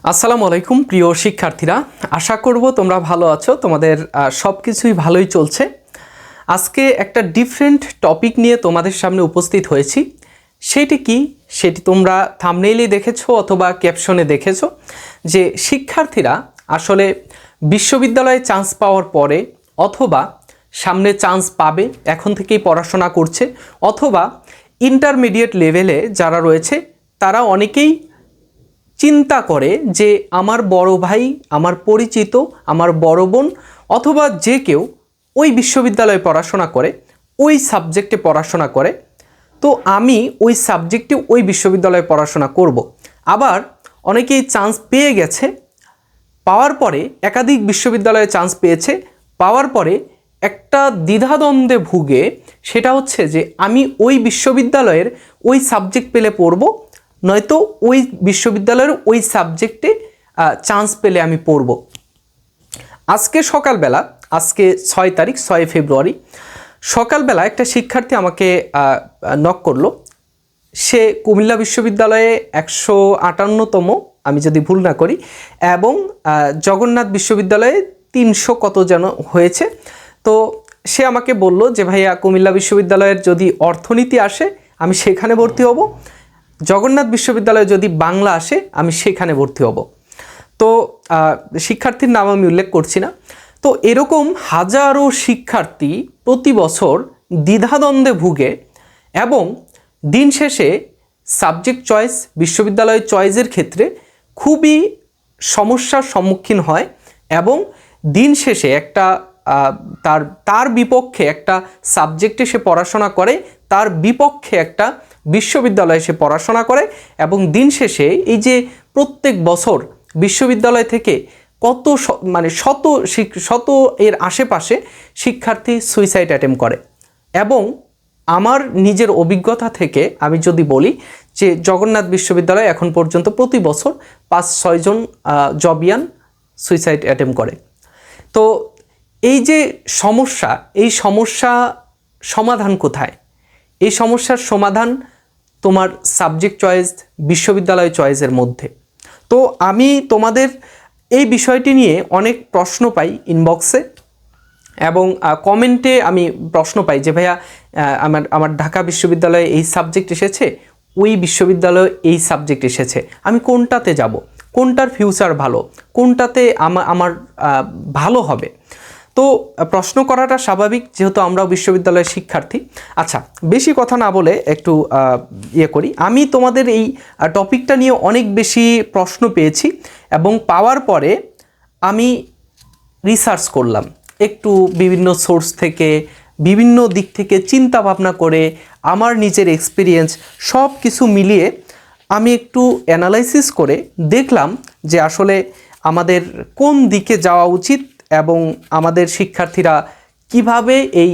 আসসালামু আলাইকুম প্রিয় শিক্ষার্থীরা, আশা করব তোমরা ভালো আছো। তোমাদের সব কিছুই ভালোই চলছে। আজকে একটা ডিফারেন্ট টপিক নিয়ে তোমাদের সামনে উপস্থিত হয়েছি। সেটি তোমরা থাম্বনেইলে দেখেছো অথবা ক্যাপশনে দেখেছো যে শিক্ষার্থীরা আসলে বিশ্ববিদ্যালয়ে চান্স পাওয়ার পরে অথবা সামনে চান্স পাবে, এখন থেকেই পড়াশোনা করছে, অথবা ইন্টারমিডিয়েট লেভেলে যারা রয়েছে তারা অনেকেই চিন্তা করে যে আমার বড় ভাই, আমার পরিচিত, আমার বড় বোন অথবা যে কেউ ওই বিশ্ববিদ্যালয়ে পড়াশোনা করে, ওই সাবজেক্টে পড়াশোনা করে, তো আমি ওই সাবজেক্টে ওই বিশ্ববিদ্যালয়ে পড়াশোনা করব। আবার অনেকেই চান্স পেয়ে গেছে, পাওয়ার পরে একাধিক বিশ্ববিদ্যালয়ে চান্স পেয়েছে, পাওয়ার পরে একটা দ্বিধাদ্বন্দ্বে ভুগে, সেটা হচ্ছে যে আমি ওই বিশ্ববিদ্যালয়ের ওই সাবজেক্ট পেলে পড়ব, নয়তো ওই বিশ্ববিদ্যালয়ের ওই সাবজেক্টে চান্স পেলে আমি পড়ব। আজকে 6 তারিখ 6 ফেব্রুয়ারি সকালবেলা একটা শিক্ষার্থী আমাকে নক করলো। সে কুমিল্লা বিশ্ববিদ্যালয়ে 158তম, আমি যদি ভুল না করি, এবং জগন্নাথ বিশ্ববিদ্যালয়ে 300 কত যেন হয়েছে। তো সে আমাকে বলল যে ভাইয়া, কুমিল্লা বিশ্ববিদ্যালয়ের যদি অর্থনীতি আসে আমি সেখানে ভর্তি হব, জগন্নাথ বিশ্ববিদ্যালয়ে যদি বাংলা আসে আমি সেখানে ভর্তি হব। তো শিক্ষার্থীর নাম আমি উল্লেখ করছি না। তো এরকম হাজারো শিক্ষার্থী প্রতি বছর দ্বিধাদ্বন্দ্বে ভুগে এবং দিন শেষে সাবজেক্ট চয়েস, বিশ্ববিদ্যালয় চয়েসের ক্ষেত্রে খুবই সমস্যার সম্মুখীন হয় এবং দিন শেষে একটা তার বিপক্ষে একটা সাবজেক্টে সে পড়াশোনা করে, তার বিপক্ষে একটা বিশ্ববিদ্যালয়ে সে পড়াশোনা করে, এবং দিন শেষে এই যে প্রত্যেক বছর বিশ্ববিদ্যালয় থেকে কত শত এর আশেপাশে শিক্ষার্থী সুইসাইড অ্যাটেম্প করে। এবং আমার নিজের অভিজ্ঞতা থেকে আমি যদি বলি যে জগন্নাথ বিশ্ববিদ্যালয় এখন পর্যন্ত প্রতি বছর 5-6 জন জবিয়ান সুইসাইড অ্যাটেম্প করে। তো এই যে সমস্যা, এই সমস্যা সমাধান কোথায়? এই সমস্যার সমাধান তোমার সাবজেক্ট চয়েস, বিশ্ববিদ্যালয় চয়েসের মধ্যে। তো আমি তোমাদের এই বিষয়টি নিয়ে অনেক প্রশ্ন পাই ইনবক্সে এবং কমেন্টে আমি প্রশ্ন পাই যে ভাইয়া, আমার ঢাকা বিশ্ববিদ্যালয়ে এই সাবজেক্ট এসেছে, ওই বিশ্ববিদ্যালয়ে এই সাবজেক্ট এসেছে, আমি কোনটাতে যাব, কোনটার ফিউচার ভালো, কোনটাতে আমার ভালো হবে? তো প্রশ্ন করাটা স্বাভাবিক, যেহেতু আমরাও বিশ্ববিদ্যালয়ের শিক্ষার্থী। আচ্ছা, বেশি কথা না বলে একটু করি। আমি তোমাদের এই টপিকটা নিয়ে অনেক বেশি প্রশ্ন পেয়েছি এবং পাওয়ার পরে আমি রিসার্চ করলাম, একটু বিভিন্ন সোর্স থেকে, বিভিন্ন দিক থেকে চিন্তা ভাবনা করে, আমার নিজের এক্সপিরিয়েন্স সব কিছু মিলিয়ে আমি একটু অ্যানালাইসিস করে দেখলাম যে আসলে আমাদের কোন দিকে যাওয়া উচিত এবং আমাদের শিক্ষার্থীরা কিভাবে এই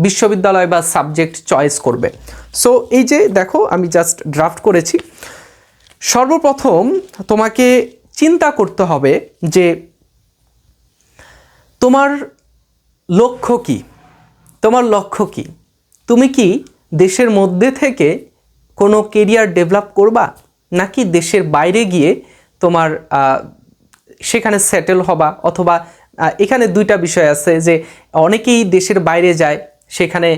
বিশ্ববিদ্যালয় বা সাবজেক্ট চয়েস করবে। সো এই যে দেখো, আমি জাস্ট ড্রাফট করেছি। সর্বপ্রথম তোমাকে চিন্তা করতে হবে যে তোমার লক্ষ্য কি, তোমার লক্ষ্য কি? তুমি কি দেশের মধ্যে থেকে কোনো কেরিয়ার ডেভেলপ করবা, নাকি দেশের বাইরে গিয়ে তোমার সেখানে সেটেল হবা? অথবা এখানে দুইটা বিষয় আছে, যে অনেকেই দেশের বাইরে যায়, সেখানে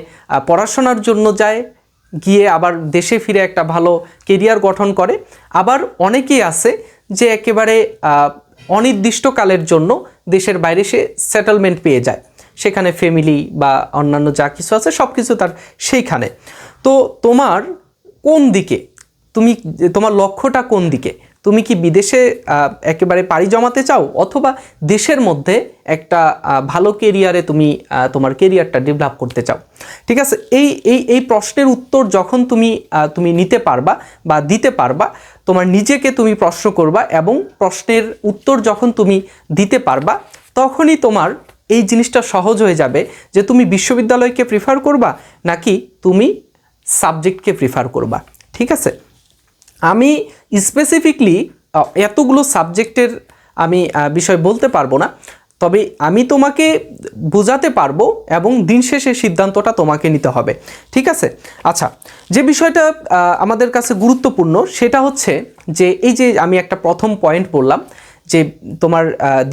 পড়াশোনার জন্য যায়, গিয়ে আবার দেশে ফিরে একটা ভালো কেরিয়ার গঠন করে। আবার অনেকেই আছে যে একেবারে অনির্দিষ্টকালের জন্য দেশের বাইরে সে সেটেলমেন্ট পেয়ে যায়, সেখানে ফ্যামিলি বা অন্যান্য যা কিছু আছে সব কিছু তার সেইখানে। তো তোমার কোন দিকে, তোমার লক্ষ্যটা কোন দিকে? তুমি কি বিদেশে একেবারে পাড়ি জমাতে চাও, অথবা দেশের মধ্যে একটা ভালো কেরিয়ারে তুমি তোমার কেরিয়ারটা ডেভেলপ করতে চাও? ঠিক আছে, এই প্রশ্নের উত্তর যখন তুমি নিতে পারবা বা দিতে পারবা, তোমার নিজেকে তুমি প্রশ্ন করবা এবং প্রশ্নের উত্তর যখন তুমি দিতে পারবা, তখনই তোমার এই জিনিসটা সহজ হয়ে যাবে যে তুমি বিশ্ববিদ্যালয়কে প্রিফার করবা নাকি তুমি সাবজেক্টকে প্রিফার করবা। ঠিক আছে, আমি স্পেসিফিকলি এতগুলো সাবজেক্টের আমি বিষয় বলতে পারবো না, তবে আমি তোমাকে বোঝাতে পারবো এবং দিন শেষে সিদ্ধান্তটা তোমাকে নিতে হবে, ঠিক আছে? আচ্ছা, যে বিষয়টা আমাদের কাছে গুরুত্বপূর্ণ সেটা হচ্ছে যে এই যে আমি একটা প্রথম পয়েন্ট বললাম যে তোমার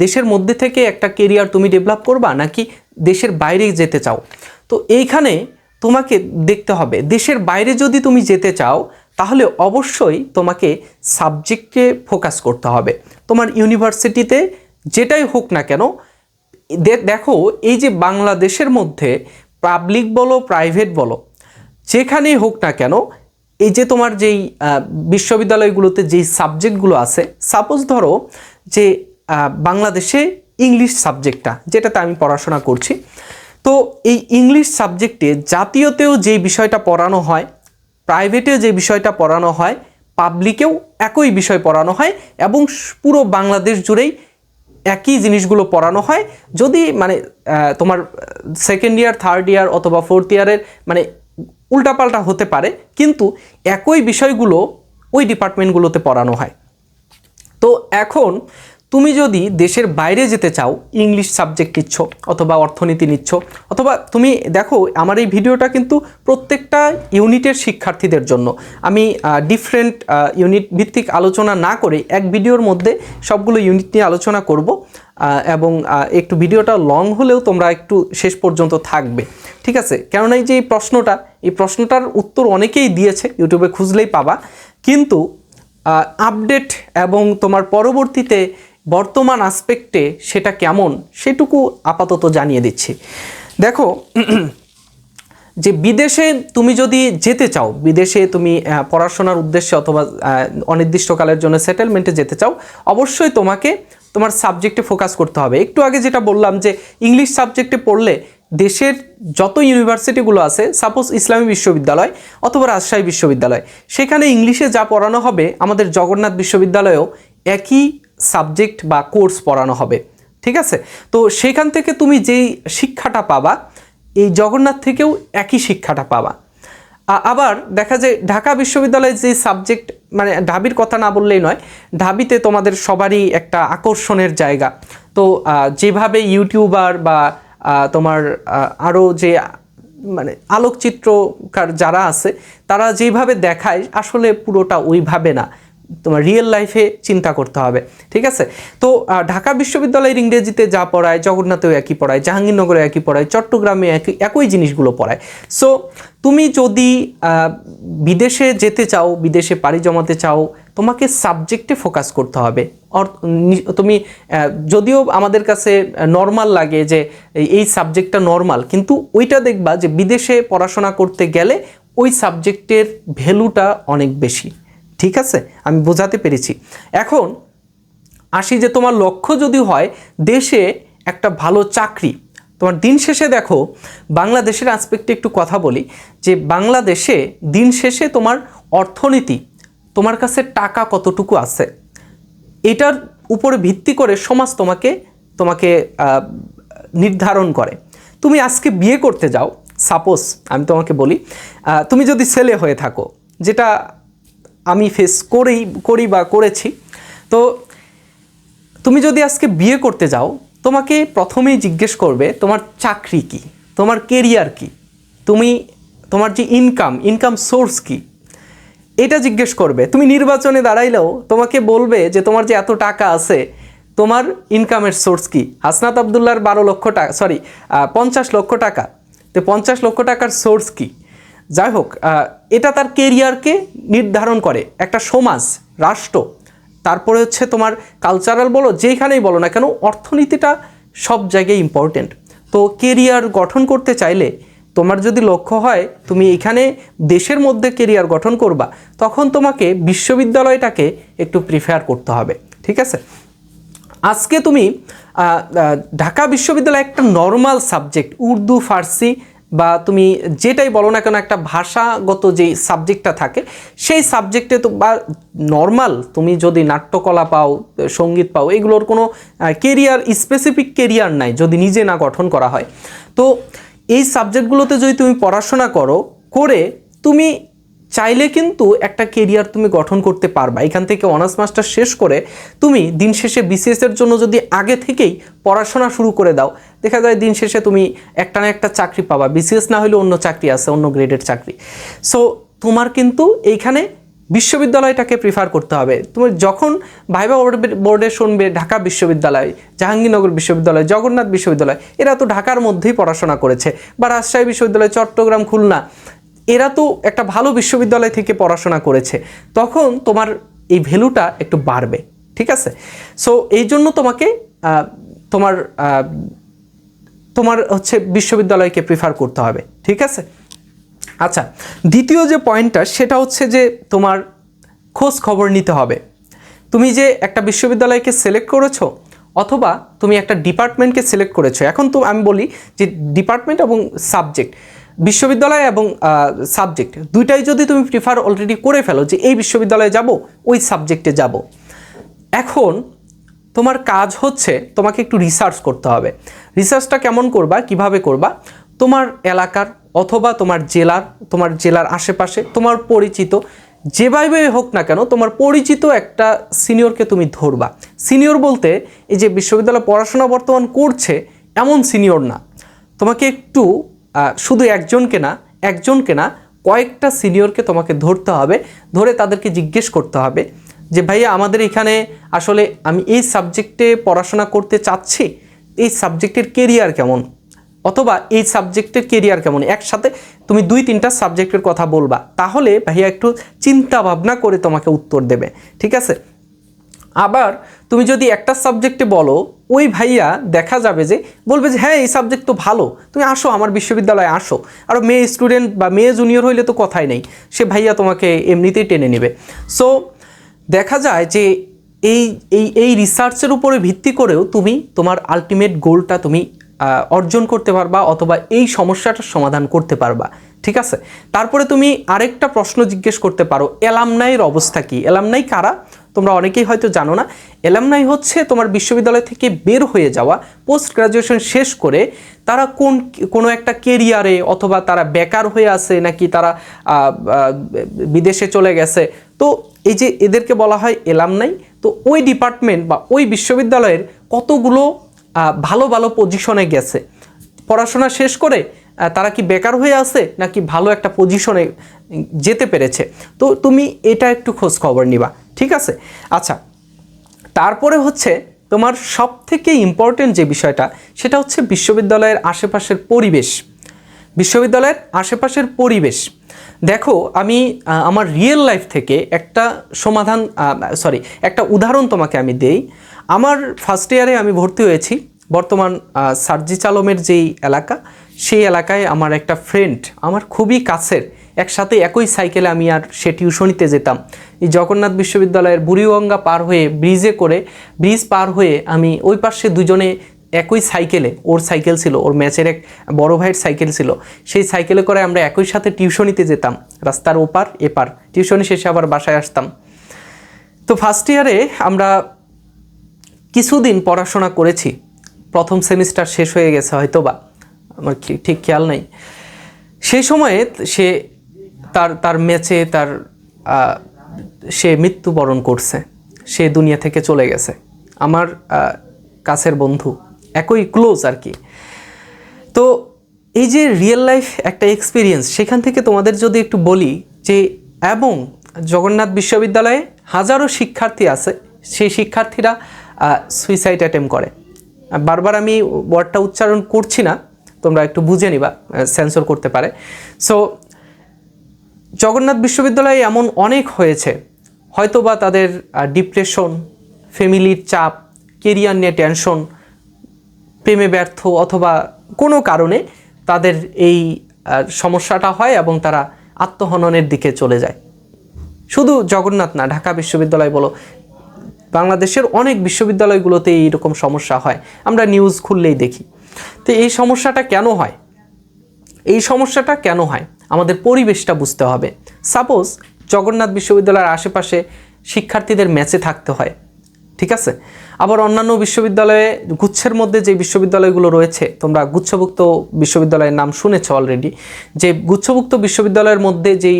দেশের মধ্যে থেকে একটা কেরিয়ার তুমি ডেভেলপ করবা নাকি দেশের বাইরে যেতে চাও। তো এইখানে তোমাকে দেখতে হবে দেশের বাইরে যদি তুমি যেতে চাও তাহলে অবশ্যই তোমাকে সাবজেক্টে ফোকাস করতে হবে। তোমার ইউনিভার্সিটিতে যেটাই হোক না কেন, দেখো এই যে বাংলাদেশের মধ্যে পাবলিক বলো প্রাইভেট বলো যেখানেই হোক না কেন, এই যে তোমার যেই বিশ্ববিদ্যালয়গুলোতে যেই সাবজেক্টগুলো আছে, সাপোজ ধরো যে বাংলাদেশে ইংলিশ সাবজেক্টটা যেটাতে আমি পড়াশোনা করছি, তো এই ইংলিশ সাবজেক্টে জাতীয়তেও যে বিষয়টা পড়ানো হয়, প্রাইভেটেও যে বিষয়টা পড়ানো হয়, পাবলিকেও একই বিষয় পড়ানো হয় এবং পুরো বাংলাদেশ জুড়েই একই জিনিসগুলো পড়ানো হয়। যদি মানে তোমার সেকেন্ড ইয়ার, থার্ড ইয়ার অথবা ফোর্থ ইয়ারের মানে উল্টাপাল্টা হতে পারে, কিন্তু একই বিষয়গুলো ওই ডিপার্টমেন্টগুলোতে পড়ানো হয়। তো এখন তুমি যদি দেশের বাইরে যেতে চাও, ইংলিশ সাবজেক্ট নিচ্ছ অথবা অর্থনীতি নিচ্ছ, অথবা তুমি দেখো আমার এই ভিডিওটা কিন্তু প্রত্যেকটা ইউনিটের শিক্ষার্থীদের জন্য। আমি ডিফারেন্ট ইউনিট ভিত্তিক আলোচনা না করে এক ভিডিওর মধ্যে সবগুলো ইউনিট নিয়ে আলোচনা করব এবং একটু ভিডিওটা লং হলেও তোমরা একটু শেষ পর্যন্ত থাকবে, ঠিক আছে? কেননা এই যে এই প্রশ্নটার উত্তর অনেকেই দিয়েছে, ইউটিউবে খুঁজলেই পাবা, কিন্তু আপডেট এবং তোমার পরবর্তীতে বর্তমান আসপেক্টে সেটা কেমন সেটুকু আপাতত জানিয়ে দিচ্ছি। দেখো যে বিদেশে তুমি যদি যেতে চাও, বিদেশে তুমি পড়াশোনার উদ্দেশ্যে অথবা অনির্দিষ্টকালের জন্য সেটেলমেন্টে যেতে চাও, অবশ্যই তোমাকে তোমার সাবজেক্টে ফোকাস করতে হবে। একটু আগে যেটা বললাম যে ইংলিশ সাবজেক্টে পড়লে দেশের যত ইউনিভার্সিটিগুলো আছে, সাপোজ ইসলামী বিশ্ববিদ্যালয় অথবা রাজশাহী বিশ্ববিদ্যালয়, সেখানে ইংলিশে যা পড়ানো হবে আমাদের জগন্নাথ বিশ্ববিদ্যালয়েও একই সাবজেক্ট বা কোর্স পড়ানো হবে, ঠিক আছে? তো সেখান থেকে তুমি যেই শিক্ষাটা পাবা এই জগন্নাথ থেকেও একই শিক্ষাটা পাবা। আবার দেখা যায় ঢাকা বিশ্ববিদ্যালয়ের যে সাবজেক্ট, মানে ঢাবির কথা না বললেই নয়, ঢাবিতে তোমাদের সবারই একটা আকর্ষণের জায়গা। তো যেভাবে ইউটিউবার বা তোমার আরও যে মানে আলোকচিত্রকার যারা আছে তারা যেভাবে দেখায় আসলে পুরোটা ওইভাবে না, তোমার রিয়েল লাইফে চিন্তা করতে হবে, ঠিক আছে? তো ঢাকা বিশ্ববিদ্যালয়ের ইংরেজিতে যা পড়ায় জগন্নাথেও একই পড়ায়, জাহাঙ্গীরনগরে একই পড়ায়, চট্টগ্রামে একই জিনিসগুলো পড়ায়। সো তুমি যদি বিদেশে যেতে চাও, বিদেশে পাড়ি জমাতে চাও, তোমাকে সাবজেক্টে ফোকাস করতে হবে। তুমি যদিও আমাদের কাছে নর্মাল লাগে যে এই সাবজেক্টটা নর্মাল, কিন্তু ওইটা দেখবা যে বিদেশে পড়াশোনা করতে গেলে ওই সাবজেক্টের ভ্যালুটা অনেক বেশি, ঠিক আছে? আমি বোঝাতে পেরেছি। এখন আসি যে তোমার লক্ষ্য যদি হয় দেশে একটা ভালো চাকরি, তোমার দিন শেষে দেখো বাংলাদেশের আসপেক্টে একটু কথা বলি যে বাংলাদেশে দিন শেষে তোমার অর্থনীতি, তোমার কাছে টাকা কতটুকু আছে, এটার উপরে ভিত্তি করে সমাজ তোমাকে নির্ধারণ করে। তুমি আজকে বিয়ে করতে যাও, সাপোজ আমি তোমাকে বলি, তুমি যদি ছেলে হয়ে থাকো, যেটা আমি ফেস করি বা করেছি, তো তুমি যদি আজকে বিয়ে করতে যাও, তোমাকে প্রথমেই জিজ্ঞেস করবে তোমার চাকরি কি, তোমার কেরিয়ার কি, তোমার যে ইনকাম সোর্স কি, এটা জিজ্ঞেস করবে। তুমি নির্বাচনে দাঁড়াইলেও তোমাকে বলবে যে তোমার যে এত টাকা আছে, তোমার ইনকামের সোর্স কি। হাসনাত আবদুল্লাহর 50 লক্ষ টাকা, তো 50 লক্ষ টাকার সোর্স কি? যাই হোক, এটা তার কেরিয়ারকে নির্ধারণ করে একটা সমাজ, রাষ্ট্র, তারপরে হচ্ছে তোমার কালচারাল বলো, যেখানেই বলো না কেন, অর্থনীতিটা সব জায়গায় ইম্পর্টেন্ট। তো কেরিয়ার গঠন করতে চাইলে তোমার যদি লক্ষ্য হয় তুমি এখানে দেশের মধ্যে কেরিয়ার গঠন করবা, তখন তোমাকে বিশ্ববিদ্যালয়টাকে একটু প্রিফার করতে হবে, ঠিক আছে? আজকে তুমি ঢাকা বিশ্ববিদ্যালয় একটা নর্মাল সাবজেক্ট, উর্দু, ফার্সি বা তুমি যেটাই বলো না কেন, একটা ভাষাগত যে সাবজেক্টটা থাকে সেই সাবজেক্টে তো বা নর্মাল তুমি যদি নাট্যকলা পাও, সঙ্গীত পাও, এগুলোর কোনো স্পেসিফিক কেরিয়ার নাই যদি নিজে না গঠন করা হয়। তো এই সাবজেক্টগুলোতে যদি তুমি পড়াশোনা করে তুমি চাইলে কিন্তু একটা কেরিয়ার তুমি গঠন করতে পারবা। এখান থেকে অনার্স মাস্টার শেষ করে তুমি দিন শেষে বিসিএস এর জন্য যদি আগে থেকেই পড়াশোনা শুরু করে দাও, দেখা যায় দিন শেষে তুমি একটা না একটা চাকরি পাবা। বিসিএস না হলে অন্য চাকরি আছে, অন্য গ্রেডের চাকরি। সো তোমার কিন্তু এইখানে বিশ্ববিদ্যালয়টাকে প্রিফার করতে হবে। তুমি যখন ভাইবা বোর্ডে শুনবে ঢাকা বিশ্ববিদ্যালয়, জাহাঙ্গীরনগর বিশ্ববিদ্যালয়, জগন্নাথ বিশ্ববিদ্যালয়, এরা তো ঢাকার মধ্যেই পড়াশোনা করেছে, বা রাজশাহী বিশ্ববিদ্যালয়, চট্টগ্রাম, খুলনা, এরা তো একটা ভালো বিশ্ববিদ্যালয় থেকে পড়াশোনা করেছে, তখন তোমার এই ভ্যালুটা একটু বাড়বে। ঠিক আছে? সো এই জন্য তোমাকে তোমার তোমার হচ্ছে বিশ্ববিদ্যালয়কে প্রিফার করতে হবে। ঠিক আছে? আচ্ছা, দ্বিতীয় যে পয়েন্টটা সেটা হচ্ছে যে তোমার খোঁজ খবর নিতে হবে। তুমি যে একটা বিশ্ববিদ্যালয়কে সিলেক্ট করেছো অথবা তুমি একটা ডিপার্টমেন্টকে সিলেক্ট করেছো, এখন তো আমি বলি যে ডিপার্টমেন্ট এবং সাবজেক্ট, বিশ্ববিদ্যালয় এবং সাবজেক্ট দুইটাই যদি তুমি প্রিফার অলরেডি করে ফেলো যে এই বিশ্ববিদ্যালয়ে যাব, ওই সাবজেক্টে যাব, এখন তোমার কাজ হচ্ছে তোমাকে একটু রিসার্চ করতে হবে। রিসার্চটা কেমন করবা, কিভাবে করবা? তোমার এলাকার অথবা তোমার জেলার আশেপাশে তোমার পরিচিত যেভাবে হোক না কেন, তোমার পরিচিত একটা সিনিয়রকে তুমি ধরবা। সিনিয়র বলতে এই যে বিশ্ববিদ্যালয়ে পড়াশোনা বর্তমান করছে এমন সিনিয়র না, তোমাকে একটু শুধু একজনকে না কয়েকটা সিনিয়রকে তোমাকে ধরতে হবে। ধরে তাদেরকে জিজ্ঞেস করতে হবে যে ভাইয়া আমাদের এখানে আসলে আমি এই সাবজেক্টে পড়াশোনা করতে চাচ্ছি, এই সাবজেক্টের কেরিয়ার কেমন, অথবা এই সাবজেক্টের কেরিয়ার কেমন, একসাথে তুমি 2-3টা সাবজেক্টের কথা বলবা, তাহলে ভাইয়া একটু চিন্তা ভাবনা করে তোমাকে উত্তর দেবে। ঠিক আছে? আবার তুমি যদি একটা সাবজেক্টে বলো, ওই ভাইয়া দেখা যাবে যে বলবে যে হ্যাঁ এই সাবজেক্ট তো ভালো, তুমি আসো আমার বিশ্ববিদ্যালয়ে আসো। আর মেয়ে স্টুডেন্ট বা মেয়ে জুনিয়র হইলে তো কথাই নেই, সে ভাইয়া তোমাকে এমনিতেই টেনে নেবে। সো দেখা যায় যে এই রিসার্চের উপরে ভিত্তি করেও তুমি তোমার আলটিমেট গোলটা তুমি অর্জন করতে পারবা, অথবা এই সমস্যাটার সমাধান করতে পারবা। ঠিক আছে? তারপরে তুমি আরেকটা প্রশ্ন জিজ্ঞেস করতে পারো, অ্যালামনাইয়ের অবস্থা কি? অ্যালামনাই কারা? তোমরা অনেকেই হয়তো জানো না। অ্যালামনাই হচ্ছে তোমার বিশ্ববিদ্যালয় থেকে বের হয়ে যাওয়া, পোস্ট গ্রাজুয়েশন শেষ করে তারা কোনো একটা কেরিয়ারে, অথবা তারা বেকার হয়ে আছে, নাকি তারা বিদেশে চলে গেছে, তো এই যে এদেরকে বলা হয় অ্যালামনাই। তো ওই ডিপার্টমেন্ট বা ওই বিশ্ববিদ্যালয়ের কতগুলো ভালো ভালো পজিশনে গেছে, পড়াশোনা শেষ করে তারা কি বেকার হয়ে আছে নাকি ভালো একটা পজিশনে যেতে পেরেছে, তো তুমি এটা একটু খোঁজ খবর নিবা। ঠিক আছে? আচ্ছা, তারপরে হচ্ছে তোমার সব থেকে ইম্পর্টেন্ট যে বিষয়টা, সেটা হচ্ছে বিশ্ববিদ্যালয়ের আশেপাশের পরিবেশ। বিশ্ববিদ্যালয়ের আশেপাশের পরিবেশ দেখো, আমি আমার রিয়েল লাইফ থেকে একটা একটা উদাহরণ তোমাকে আমি দেই। আমার ফার্স্ট ইয়ারে আমি ভর্তি হয়েছি বর্তমান সার্জিস আলমের যেই এলাকা, সেই এলাকায় আমার একটা ফ্রেন্ড, আমার খুবই কাছের, একসাথে একই সাইকেলে আমি আর সে টিউশনিতে যেতাম। এই জগন্নাথ বিশ্ববিদ্যালয়ের বুড়িগঙ্গা পার হয়ে ব্রিজ পার হয়ে আমি ওই পাশে দুজনে একই সাইকেলে, ওর সাইকেল ছিল, ওর ম্যাচের এক বড় ভাইয়ের সাইকেল ছিল, সেই সাইকেলে করে আমরা একই সাথে টিউশনিতে যেতাম, রাস্তার ওপার এপার, টিউশনি শেষে আবার বাসায় আসতাম। তো ফার্স্ট ইয়ারে আমরা কিছুদিন পড়াশোনা করেছি, প্রথম সেমিস্টার শেষ হয়ে গেছে হয়তোবা, আমার ঠিক খেয়াল নাই। সেই সময়ে সে তার ম্যাচে সে মৃত্যুবরণ করছে, সে দুনিয়া থেকে চলে গেছে। আমার কাছের বন্ধু, একই ক্লোজ আর কি। তো এই যে রিয়েল লাইফ একটা এক্সপিরিয়েন্স, সেখান থেকে তোমাদের যদি একটু বলি যে, এবং জগন্নাথ বিশ্ববিদ্যালয়ে হাজারো শিক্ষার্থী আছে, সেই শিক্ষার্থীরা সুইসাইড অ্যাটেম্প করে। বারবার আমি ওয়ার্ডটা উচ্চারণ করছি না, তোমরা একটু বুঝে নিবা, সেন্সর করতে পারে। সো জগন্নাথ বিশ্ববিদ্যালয়ে এমন অনেক হয়েছে, হয়তোবা তাদের ডিপ্রেশন, ফ্যামিলির চাপ, কেরিয়ার নিয়ে টেনশন, প্রেমে ব্যর্থ, অথবা কোনো কারণে তাদের এই সমস্যাটা হয় এবং তারা আত্মহননের দিকে চলে যায়। শুধু জগন্নাথ না, ঢাকা বিশ্ববিদ্যালয় বলো, বাংলাদেশের অনেক বিশ্ববিদ্যালয়গুলোতে এইরকম সমস্যা হয়, আমরা নিউজ খুললেই দেখি। তো এই সমস্যাটা কেন হয়? আমাদের পরিবেশটা বুঝতে হবে। সাপোজ জগন্নাথ বিশ্ববিদ্যালয়ের আশেপাশে শিক্ষার্থীদের ম্যাচে থাকতে হয়, ঠিক আছে। আবার অন্যান্য বিশ্ববিদ্যালয়ে গুচ্ছের মধ্যে যে বিশ্ববিদ্যালয়গুলো রয়েছে, তোমরা গুচ্ছভুক্ত বিশ্ববিদ্যালয়ের নাম শুনেছ অলরেডি, যে গুচ্ছভুক্ত বিশ্ববিদ্যালয়ের মধ্যে যেই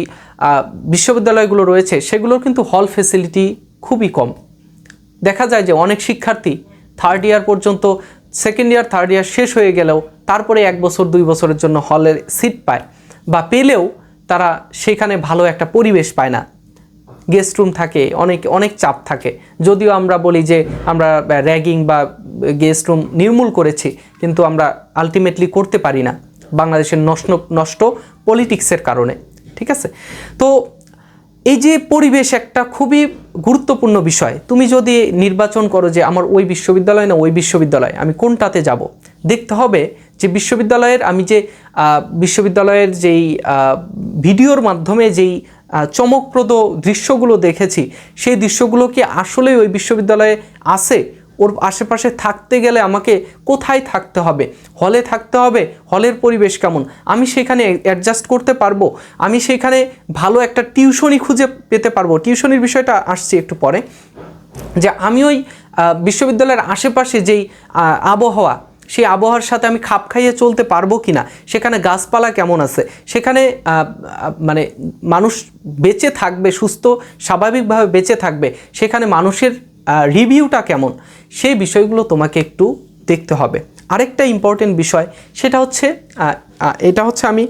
বিশ্ববিদ্যালয়গুলো রয়েছে সেগুলোর কিন্তু হল ফেসিলিটি খুবই কম। দেখা যায় যে অনেক শিক্ষার্থী থার্ড ইয়ার পর্যন্ত, সেকেন্ড ইয়ার থার্ড ইয়ার শেষ হয়ে গেলেও তারপরে 1 বছর 2 বছরের জন্য হলের সিট পায়, বা পেলেও তারা সেখানে ভালো একটা পরিবেশ পায় না। গেস্ট রুম থাকে, অনেক চাপ থাকে। যদিও আমরা বলি যে আমরা র্যাগিং বা গেস্ট রুম নির্মূল করেছি, কিন্তু আমরা আলটিমেটলি করতে পারি না বাংলাদেশের নষ্ট পলিটিক্সের কারণে। ঠিক আছে। তো এই যে পরিবেশ একটা খুবই গুরুত্বপূর্ণ বিষয়। তুমি যদি নির্বাচন করো যে আমার ওই বিশ্ববিদ্যালয় না ওই বিশ্ববিদ্যালয়, আমি কোনটাতে যাব, দেখতে হবে যে বিশ্ববিদ্যালয়ের আমি যে বিশ্ববিদ্যালয়ের যেই ভিডিওর মাধ্যমে যেই চমকপ্রদ দৃশ্যগুলো দেখেছি, সেই দৃশ্যগুলো কি আসলে ওই বিশ্ববিদ্যালয়ে আছে? ওর আশেপাশে থাকতে গেলে আমাকে কোথায় থাকতে হবে? হলে থাকতে হবে, হলের পরিবেশ কেমন, আমি সেখানে অ্যাডজাস্ট করতে পারবো, আমি সেখানে ভালো একটা টিউশনি খুঁজে পেতে পারবো। টিউশনির বিষয়টা আসছে একটু পরে, যে আমি ওই বিশ্ববিদ্যালয়ের আশেপাশে যেই আবহাওয়া, সেই আবহাওয়ার সাথে আমি খাপ খাইয়ে চলতে পারবো কি না, সেখানে গাছপালা কেমন আছে, সেখানে মানে মানুষ বেঁচে থাকবে, সুস্থ স্বাভাবিকভাবে বেঁচে থাকবে, সেখানে মানুষের রিভিউটা কেমন, সেই বিষয়গুলো তোমাকে একটু দেখতে হবে। আরেকটা ইম্পর্টেন্ট বিষয়, সেটা হচ্ছে এটা হচ্ছে আমি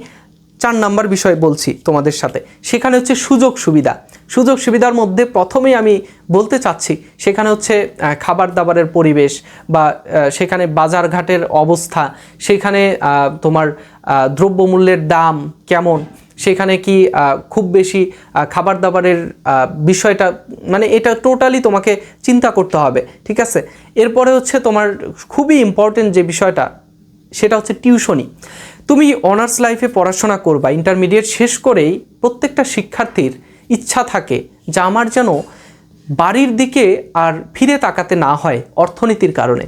4 নাম্বার বিষয় বলছি তোমাদের সাথে, সেখানে হচ্ছে সুযোগ সুবিধা। সুযোগ সুবিধার মধ্যে প্রথমেই আমি বলতে চাচ্ছি সেখানে হচ্ছে খাবার দাবারের পরিবেশ, বা সেখানে বাজারঘাটের অবস্থা, সেখানে তোমার দ্রব্যমূল্যের দাম কেমন, সেখানে কি খুব বেশি খাবার দাবারের বিষয়টা, মানে এটা টোটালি তোমাকে চিন্তা করতে হবে। ঠিক আছে। এরপরে হচ্ছে তোমার খুবই ইম্পর্টেন্ট যে বিষয়টা, সেটা হচ্ছে টিউশনি। তুমি অনার্স লাইফে পড়াশোনা করবা, ইন্টারমিডিয়েট শেষ করেই প্রত্যেকটা শিক্ষার্থীর ইচ্ছা থাকে যে আমার যেন বাড়ির দিকে আর ফিরে তাকাতে না হয় অর্থনীতির কারণে,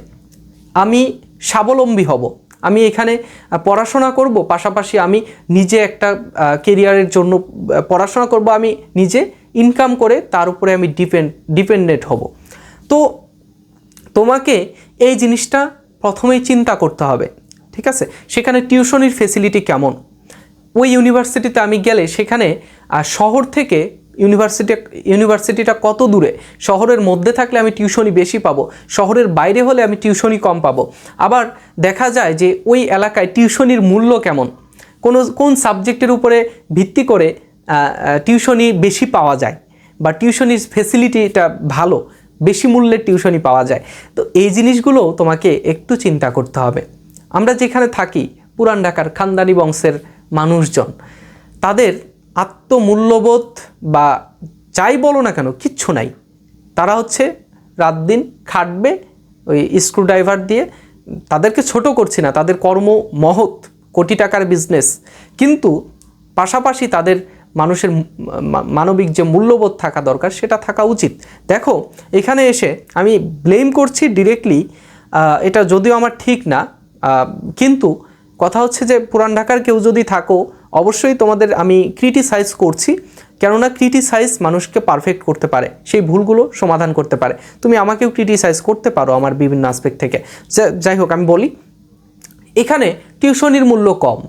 আমি স্বাবলম্বী হব, আমি এখানে পড়াশোনা করব, পাশাপাশি আমি নিজে একটা কেরিয়ারের জন্য পড়াশোনা করব, আমি নিজে ইনকাম করে তার উপরে আমি ডিপেন্ডেন্ট হব। তো তোমাকে এই জিনিসটা প্রথমেই চিন্তা করতে হবে। ঠিক আছে। সেখানে টিউশনির ফেসিলিটি কেমন, ওই ইউনিভার্সিটিতে আমি গেলে সেখানে শহর থেকে ইউনিভার্সিটিটা কত দূরে, শহরের মধ্যে থাকলে আমি টিউশনি বেশি পাবো, শহরের বাইরে হলে আমি টিউশনি কম পাবো। আবার দেখা যায় যে ওই এলাকায় টিউশনির মূল্য কেমন, কোন সাবজেক্টের উপরে ভিত্তি করে টিউশনি বেশি পাওয়া যায়, বা টিউশনির ফেসিলিটিটা ভালো, বেশি মূল্যের টিউশনি পাওয়া যায়। তো এই জিনিসগুলো তোমাকে একটু চিন্তা করতে হবে। আমরা যেখানে থাকি, পুরান ঢাকার খানদানি বংশের মানুষজন, তাদের আত্মমূল্যবোধ বা যাই বলো না কেন কিচ্ছু নাই। তারা হচ্ছে রাত দিন খাটবে ওই স্ক্রুড্রাইভার দিয়ে। তাদেরকে ছোট করছি না, তাদের কর্ম মহৎ, কোটি টাকার বিজনেস, কিন্তু পাশাপাশি তাদের মানুষের মানবিক যে মূল্যবোধ থাকা দরকার সেটা থাকা উচিত। দেখো এখানে এসে আমি ব্লেম করছি ডিরেক্টলি, এটা যদিও আমার ঠিক না, কিন্তু কথা হচ্ছে যে পুরান ঢাকার কেউ যদি থাকো, অবশ্যই তোমাদের আমি ক্রিটিসাইজ করছি, কেননা ক্রিটিসাইজ মানুষকে পারফেক্ট করতে পারে, সেই ভুলগুলো সমাধান করতে পারে। তুমি আমাকেও ক্রিটিসাইজ করতে পারো আমার বিভিন্ন আসপেক্ট থেকে। যাই হোক, আমি বলি এখানে টিউশনির মূল্য কম,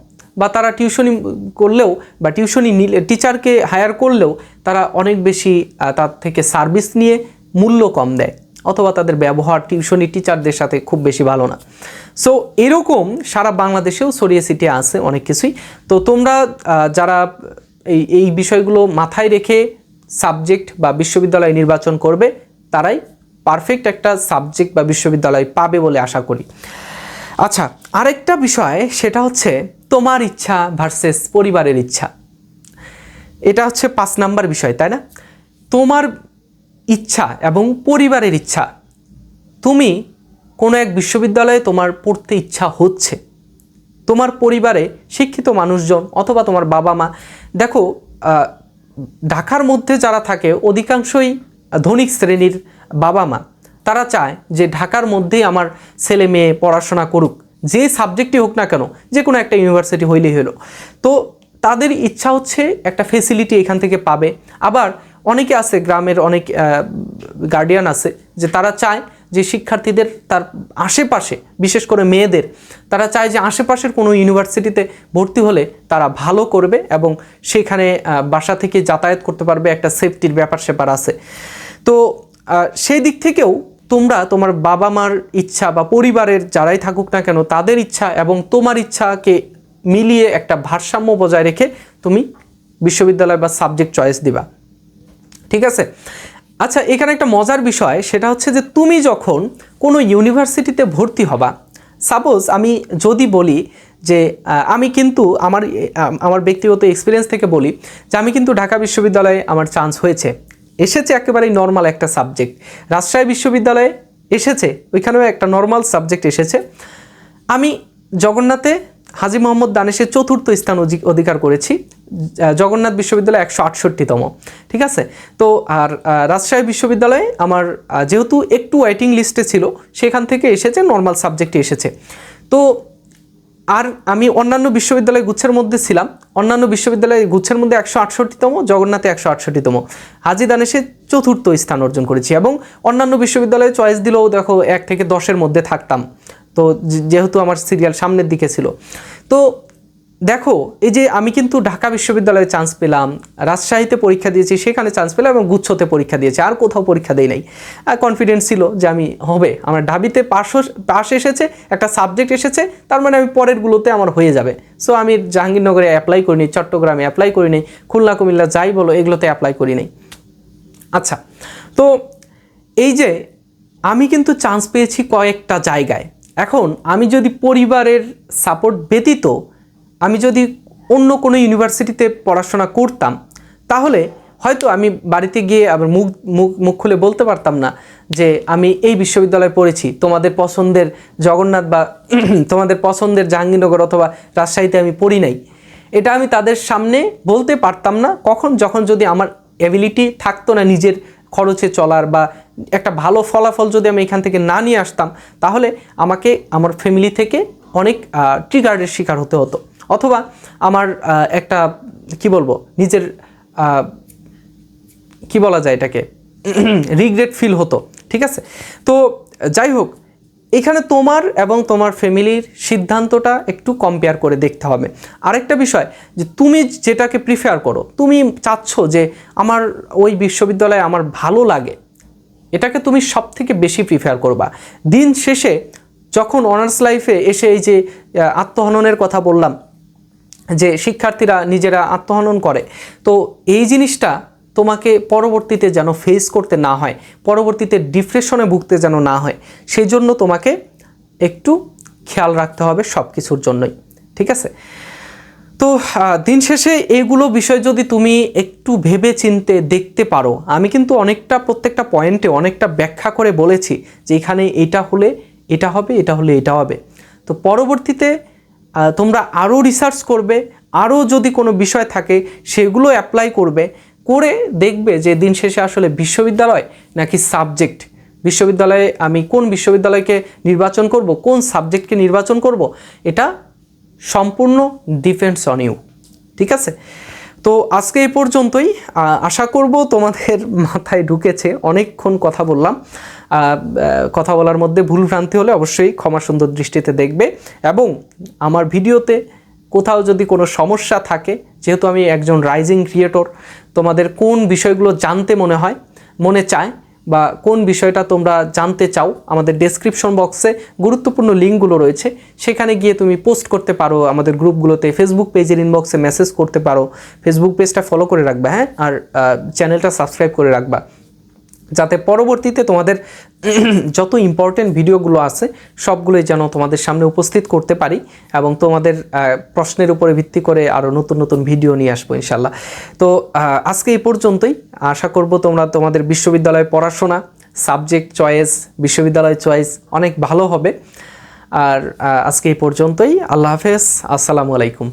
বা তারা টিউশনি করলেও বা টিউশনি নিলে, টিচারকে হায়ার করলেও তারা অনেক বেশি তার থেকে সার্ভিস নিয়ে মূল্য কম দেয়, অথবা তাদের ব্যবহার টিউশনি টিচারদের সাথে খুব বেশি ভালো না। সো এরকম সারা বাংলাদেশেও ছড়িয়ে ছিটিয়ে আছে অনেক কিছুই। তো তোমরা যারা এই বিষয়গুলো মাথায় রেখে সাবজেক্ট বা বিশ্ববিদ্যালয় নির্বাচন করবে, তারাই পারফেক্ট একটা সাবজেক্ট বা বিশ্ববিদ্যালয় পাবে বলে আশা করি। আচ্ছা, আরেকটা বিষয়, সেটা হচ্ছে তোমার ইচ্ছা ভার্সেস পরিবারের ইচ্ছা। এটা হচ্ছে 5 নাম্বার বিষয়, তাই না? তোমার ইচ্ছা এবং পরিবারের ইচ্ছা। তুমি কোনো এক বিশ্ববিদ্যালয়ে তোমার পড়তে ইচ্ছা হচ্ছে, তোমার পরিবারে শিক্ষিত মানুষজন অথবা তোমার বাবা মা, দেখো ঢাকার মধ্যে যারা থাকে অধিকাংশই ধনিক শ্রেণীর বাবা মা, তারা চায় যে ঢাকার মধ্যেই আমার ছেলে মেয়ে পড়াশোনা করুক, যে সাবজেক্টই হোক না কেন, যে কোনো একটা ইউনিভার্সিটি হইলেই হলো। তো তাদের ইচ্ছা হচ্ছে একটা ফেসিলিটি এখান থেকে পাবে। আবার অনেকে আছে, গ্রামের অনেক গার্ডিয়ান আছে যে তারা চায় যে শিক্ষার্থীদের তার আশেপাশে, বিশেষ করে মেয়েদের, তারা চায় যে আশেপাশের কোনো ইউনিভার্সিটিতে ভর্তি হলে তারা ভালো করবে এবং সেখানে বাসা থেকে যাতায়াত করতে পারবে, একটা সেফটির ব্যাপার স্যাপার আছে। তো সেই দিক থেকেও তোমরা তোমার বাবা মার ইচ্ছা বা পরিবারের যারাই থাকুক না কেন তাদের ইচ্ছা এবং তোমার ইচ্ছাকে মিলিয়ে একটা ভারসাম্য বজায় রেখে তুমি বিশ্ববিদ্যালয় বা সাবজেক্ট চয়েস দিবা, ঠিক আছে? আচ্ছা, এখানে একটা মজার বিষয়, সেটা হচ্ছে যে তুমি যখন কোনো ইউনিভার্সিটিতে ভর্তি হবা, সাপোজ আমি যদি বলি যে আমি কিন্তু আমার ব্যক্তিগত এক্সপিরিয়েন্স থেকে বলি যে আমি কিন্তু ঢাকা বিশ্ববিদ্যালয়ে আমার চান্স এসেছে একেবারেই নর্মাল একটা সাবজেক্ট, রাজশাহী বিশ্ববিদ্যালয়ে এসেছে, ওইখানেও একটা নর্মাল সাবজেক্ট এসেছে, আমি জগন্নাথে হাজী মোহাম্মদ দানেশের 4র্থ স্থান অধিকার করেছি, জগন্নাথ বিশ্ববিদ্যালয় 168তম, ঠিক আছে? তো আর রাজশাহী বিশ্ববিদ্যালয়ে আমার যেহেতু একটু ওয়েটিং লিস্টে ছিল, সেখান থেকে এসেছে, নর্মাল সাবজেক্টে এসেছে। তো আর আমি অন্যান্য বিশ্ববিদ্যালয় গুচ্ছের মধ্যে ছিলাম, অন্যান্য বিশ্ববিদ্যালয় গুচ্ছের মধ্যে 168তম, জগন্নাথে 168তম, হাজী দানেশে 4র্থ স্থান অর্জন করেছি এবং অন্যান্য বিশ্ববিদ্যালয়ে চয়েস দিলেও দেখো 1 থেকে 10-এর মধ্যে থাকতাম, তো যেহেতু আমার সিরিয়াল সামনের দিকে ছিল। তো দেখো এই যে আমি কিন্তু ঢাকা বিশ্ববিদ্যালয়ে চান্স পেলাম, রাজশাহীতে পরীক্ষা দিয়েছি, সেখানে চান্স পেলাম এবং গুচ্ছতে পরীক্ষা দিয়েছি, আর কোথাও পরীক্ষা দেই নাই। কনফিডেন্স ছিল যে আমি হবে, আমার ঢাবিতে পাস এসেছে, একটা সাবজেক্ট এসেছে, তার মানে আমি পরেরগুলোতে আমার হয়ে যাবে। সো আমি জাহাঙ্গীরনগরে অ্যাপ্লাই করিনি, চট্টগ্রামে অ্যাপ্লাই করিনি, খুলনা কুমিল্লা যাই বলো এগুলোতে অ্যাপ্লাই করি নাই। আচ্ছা, তো এই যে আমি কিন্তু চান্স পেয়েছি কয়েকটা জায়গায়। এখন আমি যদি পরিবারের সাপোর্ট ব্যতীত আমি যদি অন্য কোনো ইউনিভার্সিটিতে পড়াশোনা করতাম, তাহলে হয়তো আমি বাড়িতে গিয়ে আবার মুখ খুলে বলতে পারতাম না যে আমি এই বিশ্ববিদ্যালয়ে পড়েছি, তোমাদের পছন্দের জগন্নাথ বা তোমাদের পছন্দের জাহাঙ্গীরনগর অথবা রাজশাহীতে আমি পড়ি নাই। এটা আমি তাদের সামনে বলতে পারতাম না, যখন যদি আমার অ্যাবিলিটি থাকতো না নিজের খরচে চলার, বা একটা ভালো ফলাফল যদি আমি এখান থেকে না নিয়ে আসতাম, তাহলে আমাকে আমার ফ্যামিলি থেকে অনেক ট্রিগারের শিকার হতে হতো, অথবা আমার একটা কি বলবো নিজের কি বলা যায় এটাকে রিগ্রেট ফিল হতো, ঠিক আছে? তো যাই হোক, এখানে তোমার এবং তোমার ফ্যামিলির সিদ্ধান্তটা একটু কম্পেয়ার করে দেখতে হবে। আরেকটা বিষয়, যে তুমি যেটাকে প্রিফার করো, তুমি চাচ্ছ যে আমার ওই বিশ্ববিদ্যালয়ে আমার ভালো লাগে, এটাকে তুমি সব থেকে বেশি প্রিফার করবা। দিন শেষে যখন অনার্স লাইফে এসে এই যে আত্মহননের কথা বললাম, যে শিক্ষার্থীরা নিজেরা আত্মহনন করে, তো এই জিনিসটা তোমাকে পরবর্তীতে যেন ফেস করতে না হয়, পরবর্তীতে ডিপ্রেশনে ভুগতে যেন না হয়, সেই জন্য তোমাকে একটু খেয়াল রাখতে হবে সব কিছুর জন্যই, ঠিক আছে? তো দিন শেষে এগুলো বিষয় যদি তুমি একটু ভেবে চিনতে দেখতে পারো, আমি কিন্তু অনেকটা প্রত্যেকটা পয়েন্টে অনেকটা ব্যাখ্যা করে বলেছি যে এখানে এটা হলে এটা হবে, এটা হলে এটা হবে। তো পরবর্তীতে তোমরা আরও রিসার্চ করবে, আরও যদি কোনো বিষয় থাকে সেগুলো অ্যাপ্লাই করবে, করে দেখবে যে দিন শেষে আসলে বিশ্ববিদ্যালয় নাকি সাবজেক্ট, বিশ্ববিদ্যালয়ে আমি কোন বিশ্ববিদ্যালয়কে নির্বাচন করব, কোন সাবজেক্টকে নির্বাচন করব, এটা সম্পূর্ণ ডিপেন্ডস অন ইউ, ঠিক আছে? তো আজকে এই পর্যন্তই, আশা করব তোমাদের মাথায় ঢুকেছে। অনেকক্ষণ কথা বললাম, কথা বলার মধ্যে ভুলভ্রান্তি হলে অবশ্যই ক্ষমা সুন্দর দৃষ্টিতে দেখবে, এবং আমার ভিডিওতে কোথাও যদি কোনো সমস্যা থাকে, যেহেতু আমি একজন রাইজিং ক্রিয়েটর, তোমাদের কোন বিষয়গুলো জানতে মনে চায় বা কোন বিষয়টা তোমরা জানতে চাও, আমাদের ডেসক্রিপশন বক্সে গুরুত্বপূর্ণ লিঙ্কগুলো রয়েছে, সেখানে গিয়ে তুমি পোস্ট করতে পারো, আমাদের গ্রুপগুলোতে, ফেসবুক পেজের ইনবক্সে মেসেজ করতে পারো, ফেসবুক পেজটা ফলো করে রাখবা, হ্যাঁ, আর চ্যানেলটা সাবস্ক্রাইব করে রাখবা, যাতে পরবর্তীতে তোমাদের যত ইম্পর্টেন্ট ভিডিওগুলো আছে সবগুলোই যেন তোমাদের সামনে উপস্থিত করতে পারি, এবং তোমাদের প্রশ্নের উপরে ভিত্তি করে আরও নতুন নতুন ভিডিও নিয়ে আসবো ইনশাল্লাহ। তো আজকে এই পর্যন্তই, আশা করব তোমরা তোমাদের বিশ্ববিদ্যালয়ে পড়াশোনা, সাবজেক্ট চয়েস, বিশ্ববিদ্যালয় চয়েস অনেক ভালো হবে। আর আজকে এই পর্যন্তই, আল্লাহ হাফেজ, আসসালামু আলাইকুম।